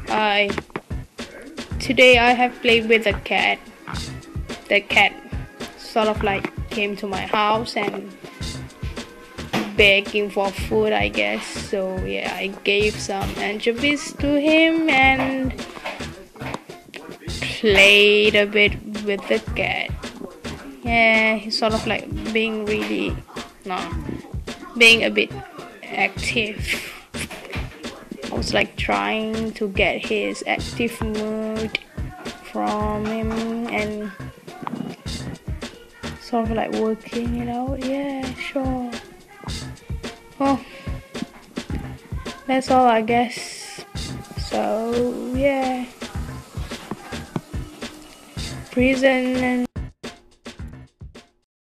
I Today I have played with a cat. The cat sort of like came to my house and begging for food, I guess. So yeah, I gave some anchovies to him and played a bit with the cat. Yeah, he's sort of like being a bit active. I was like trying to get his active mood from him and sort of like working it out. Yeah, sure. Well, that's all, I guess. So yeah, prison and